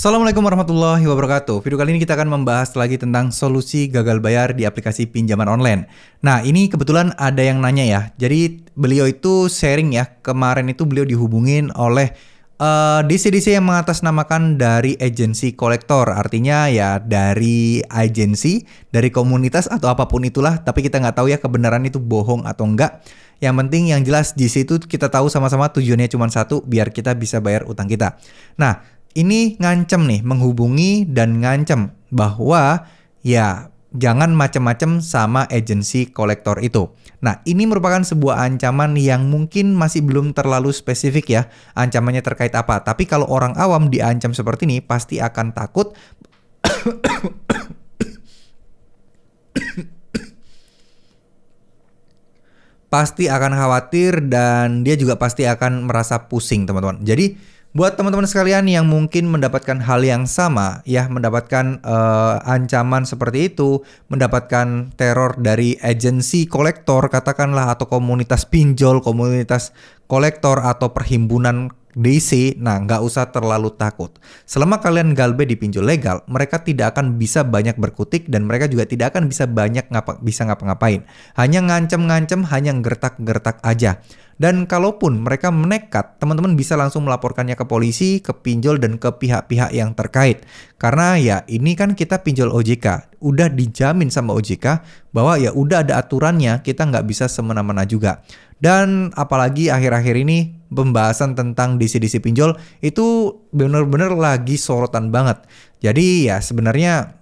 Assalamualaikum warahmatullahi wabarakatuh. Video kali ini kita akan membahas lagi tentang solusi gagal bayar di aplikasi pinjaman online. Nah, ini kebetulan ada yang nanya ya. Jadi beliau itu sharing ya. Kemarin itu beliau dihubungin oleh DC-DC yang mengatasnamakan dari agensi kolektor. Artinya ya dari agensi, dari komunitas atau apapun itulah. Tapi kita nggak tahu ya kebenaran itu bohong atau enggak. Yang penting yang jelas di situ kita tahu sama-sama tujuannya cuma satu, biar kita bisa bayar utang kita. Nah, ini ngancem nih, menghubungi dan ngancem bahwa ya jangan macam-macam sama agensi kolektor itu. Nah, ini merupakan sebuah ancaman yang mungkin masih belum terlalu spesifik ya, ancamannya terkait apa. Tapi kalau orang awam diancam seperti ini, pasti akan takut. Pasti akan khawatir dan dia juga pasti akan merasa pusing, teman-teman. Jadi buat teman-teman sekalian yang mungkin mendapatkan hal yang sama, ya mendapatkan ancaman seperti itu, mendapatkan teror dari agensi kolektor katakanlah, atau komunitas pinjol, komunitas kolektor atau perhimpunan DC, nah nggak usah terlalu takut. Selama kalian galbe di pinjol legal, mereka tidak akan bisa banyak berkutik dan mereka juga tidak akan bisa banyak ngapa-ngapain. Hanya ngancem-ngancem, hanya gertak-gertak aja. Dan kalaupun mereka menekat, teman-teman bisa langsung melaporkannya ke polisi, ke pinjol, dan ke pihak-pihak yang terkait. Karena ya ini kan kita pinjol OJK, udah dijamin sama OJK bahwa ya udah ada aturannya, kita nggak bisa semena-mena juga. Dan apalagi akhir-akhir ini pembahasan tentang DC-DC pinjol itu benar-benar lagi sorotan banget. Jadi ya sebenarnya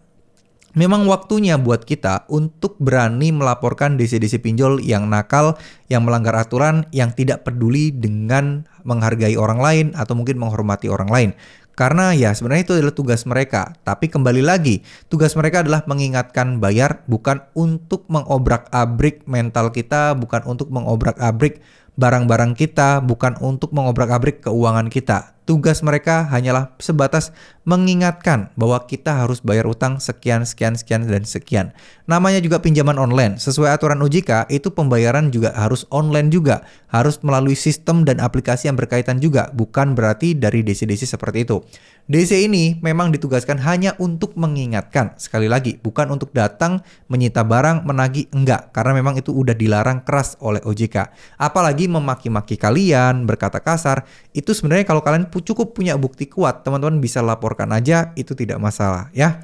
memang waktunya buat kita untuk berani melaporkan DC-DC pinjol yang nakal, yang melanggar aturan, yang tidak peduli dengan menghargai orang lain atau mungkin menghormati orang lain. Karena ya sebenarnya itu adalah tugas mereka. Tapi kembali lagi, tugas mereka adalah mengingatkan bayar, bukan untuk mengobrak-abrik mental kita, bukan untuk mengobrak-abrik barang-barang kita, bukan untuk mengobrak-abrik keuangan kita. Tugas mereka hanyalah sebatas mengingatkan bahwa kita harus bayar utang sekian, dan sekian. Namanya juga pinjaman online. Sesuai aturan OJK, itu pembayaran juga harus online juga. Harus melalui sistem dan aplikasi yang berkaitan juga. Bukan berarti dari DC-DC seperti itu. DC ini memang ditugaskan hanya untuk mengingatkan. Sekali lagi, bukan untuk datang, menyita barang, menagih, enggak. Karena memang itu udah dilarang keras oleh OJK. Apalagi memaki-maki kalian, berkata kasar, itu sebenarnya kalau kalian cukup punya bukti kuat, teman-teman bisa laporkan aja, itu tidak masalah ya.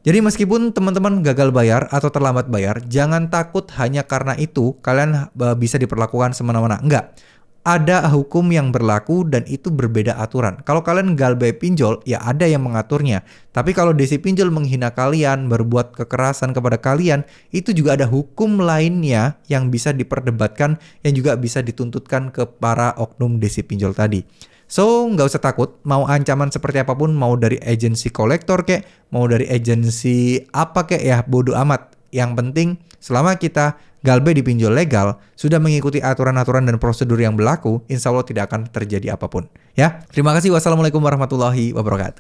Jadi meskipun teman-teman gagal bayar atau terlambat bayar, jangan takut hanya karena itu kalian bisa diperlakukan semena-mena. Enggak. Ada hukum yang berlaku dan itu berbeda aturan. Kalau kalian galbay pinjol, ya ada yang mengaturnya. Tapi kalau DC pinjol menghina kalian, berbuat kekerasan kepada kalian, itu juga ada hukum lainnya yang bisa diperdebatkan, yang juga bisa dituntutkan ke para oknum DC pinjol tadi. So, nggak usah takut, mau ancaman seperti apapun, mau dari agensi kolektor kek, mau dari agensi apa kek ya, bodo amat. Yang penting, selama kita galbe di pinjol legal, sudah mengikuti aturan-aturan dan prosedur yang berlaku, insya Allah tidak akan terjadi apapun. Ya, terima kasih. Wassalamualaikum warahmatullahi wabarakatuh.